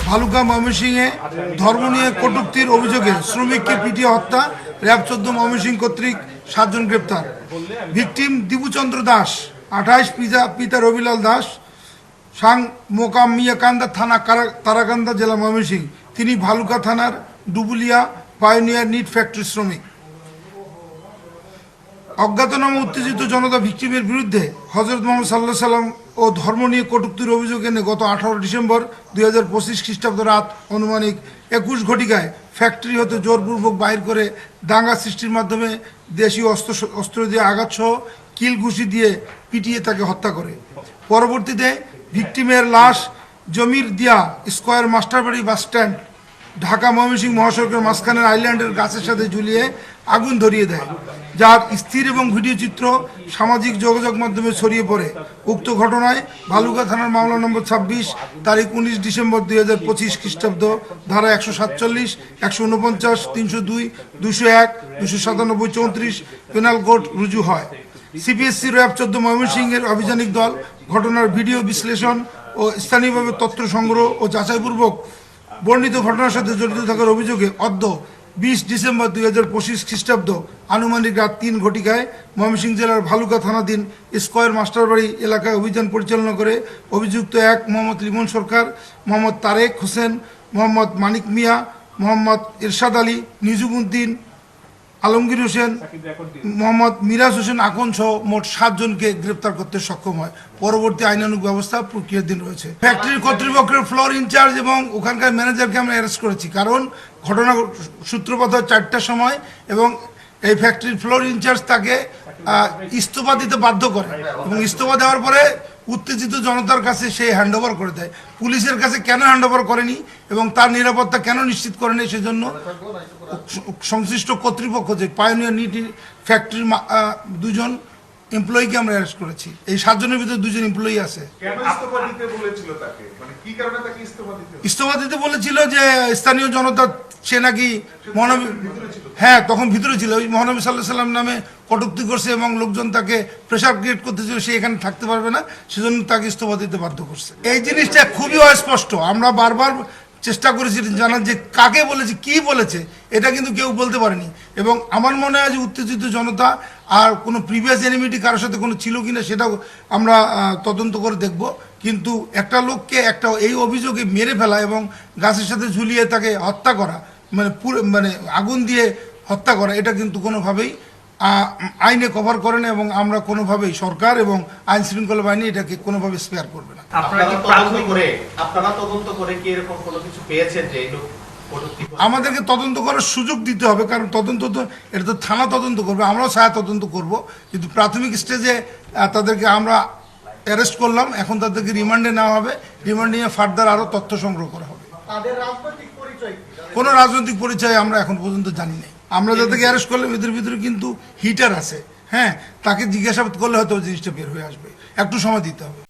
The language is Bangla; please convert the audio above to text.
ভালুকা ময়মনসিংহে ধর্ম নিয়ে কটূক্তির অভিযোগে শ্রমিককে পিটিয়ে হত্যা, র্যাব 14 ময়মনসিংহ কর্তৃক 7 জন গ্রেপ্তার। ভিকটিম দীপুচন্দ্র দাস 28, পিতা রবিলাল দাস, সাং মোকাম মিয়াকান্দা থানা, তারাকান্দা, জেলা ময়মনসিংহ। তিনি ভালুকা থানার ডুবুলিয়া পায়োনিয়ার নিট ফ্যাক্টরি শ্রমিক। অজ্ঞাতনামা উত্তেজিত জনতা ভিকটিমের বিরুদ্ধে হজরত মোহাম্মদ সাল্লাল্লাহু আলাইহি সাল্লাম ও ধর্ম নিয়ে কটূক্তির অভিযোগ এনে গত 18 ডিসেম্বর 2025 খ্রিস্টাব্দ রাত অনুমানিক 21 ঘটিকায় ফ্যাক্টরি হতে জোরপূর্বক বাইর করে দাঙ্গা সৃষ্টির মাধ্যমে দেশীয় অস্ত্র দিয়ে আঘাতসহ কিল ঘুষি দিয়ে পিটিয়ে তাকে হত্যা করে। পরবর্তীতে ভিকটিমের লাশ জমির দিয়া স্কয়ার মাস্টারবাড়ি বাসস্ট্যান্ড, ঢাকা ময়মনসিংহ মহাসড়কের মাঝখানের আইল্যান্ডের গাছের সাথে ঝুলিয়ে আগুন ধরিয়ে দেয়, যার স্থির এবং ভিডিও চিত্র সামাজিক যোগাযোগ মাধ্যমে ছড়িয়ে পড়ে। উক্ত ঘটনায় ভালুকা থানার মামলা নম্বর 26 তারিখ 19 ডিসেম্বর 2025 খ্রিস্টাব্দ ধারা 147, 149, 302, 201, 297, 34 পেনাল কোড রুজু হয়। সিপিএসসি র্যাব 14 ময়মনসিংহের অভিযানিক দল ঘটনার ভিডিও বিশ্লেষণ ও স্থানীয়ভাবে তথ্য সংগ্রহ ও যাচাইপূর্বক বর্ণিত ঘটনার সাথে জড়িত থাকার অভিযোগে অদ্য 20 ডিসেম্বর 2025 খ্রিস্টাব্দ আনুমানিক রাত 3 ঘটিকায় ময়মনসিংহ জেলার ভালুকা থানাধীন স্কয়ার মাস্টারবাড়ি এলাকায় অভিযান পরিচালনা করে অভিযুক্ত 1 মোহাম্মদ লিমন সরকার, মোহাম্মদ তারেক হোসেন, মোহাম্মদ মানিক মিয়া, মোহাম্মদ ইরশাদ আলী, নিজুমউদ্দিন, আলমগীর হোসেন, মোহাম্মদ মিরাজ হোসেন আকন সহ মোট 7 জনকে গ্রেপ্তার করতে সক্ষম হয়। পরবর্তী আইনানুগ ব্যবস্থা প্রক্রিয়াধীন রয়েছে। ফ্যাক্টরির কর্তৃপক্ষের ফ্লোর ইনচার্জ এবং ওখানকার ম্যানেজারকে আমরা অ্যারেস্ট করেছি, কারণ ঘটনা সূত্রপাত হয় 4টার সময় এবং এই ফ্যাক্টরির ফ্লোর ইনচার্জ তাকে ইস্তফা দিতে বাধ্য করে এবং ইস্তফা দেওয়ার পরে উত্তেজিত জনতার কাছে সে হ্যান্ডওভার করে দেয়। পুলিশের কাছে কেন হ্যান্ডওভার করেনি এবং তার নিরাপত্তা কেন নিশ্চিত করেনি, সেজন্য সংশ্লিষ্ট কর্তৃপক্ষ যে পায়োনিয়ার নিট ফ্যাক্টরির 2 জন এমপ্লয়িকে আমরা অ্যারেস্ট করেছি। এই 7 জনের ভিতরে 2 জন এমপ্লয়ি আছে। ইস্তফা দিতে বলেছিল যে স্থানীয় জনতা, সে নাকি মহানবী, হ্যাঁ তখন ভিতরে ছিল, ওই মহানবী সাল্লাল্লাহু আলাইহি সাল্লাম নামে কটূক্তি করছে এবং লোকজন তাকে প্রেশার ক্রিয়েট করতেছিল, সে এখানে থাকতে পারবে না, সেজন্য তাকে ইস্তফা দিতে বাধ্য করছে। এই জিনিসটা খুবই অস্পষ্ট। আমরা বারবার চেষ্টা করেছি জানার যে কাকে বলেছে, কি বলেছে, এটা কিন্তু কেউ বলতে পারেনি। এবং আমার মনে হয় যে উত্তেজিত জনতা আর কোনো প্রিভিয়াস এনিমিটি কারোর সাথে কোনো ছিল কিনা সেটাও আমরা তদন্ত করে দেখব। কিন্তু একটা লোককে এই অভিযোগে মেরে ফেলা এবং গাছের সাথে ঝুলিয়ে তাকে হত্যা করা, মানে আগুন দিয়ে হত্যা করা, এটা কিন্তু কোনোভাবেই আইনে কভার করে না এবং আমরা কোনোভাবেই, সরকার এবং আইন শৃঙ্খলা বাহিনী এটাকে কোনোভাবে স্পেয়ার করবে না। আমাদেরকে তদন্ত করার সুযোগ দিতে হবে, কারণ তদন্ত তো এটা তো থানা তদন্ত করবে, আমরাও ছায়া তদন্ত করব। কিন্তু প্রাথমিক স্টেজে তাদেরকে আমরা অ্যারেস্ট করলাম, এখন তাদেরকে রিমান্ডে নেওয়া হবে, রিমান্ডে নিয়ে ফার্দার আরও তথ্য সংগ্রহ করা হবে। কোনো রাজনৈতিক পরিচয় আমরা এখন পর্যন্ত জানি না। আমরা যাদেরকে অ্যারেস্ট করলাম এদের ভিতরে কিন্তু হিটার আছে, হ্যাঁ, তাকে জিজ্ঞাসাবাদ করলে হয়তো জিনিসটা বের হয়ে আসবে, একটু সময় দিতে হবে।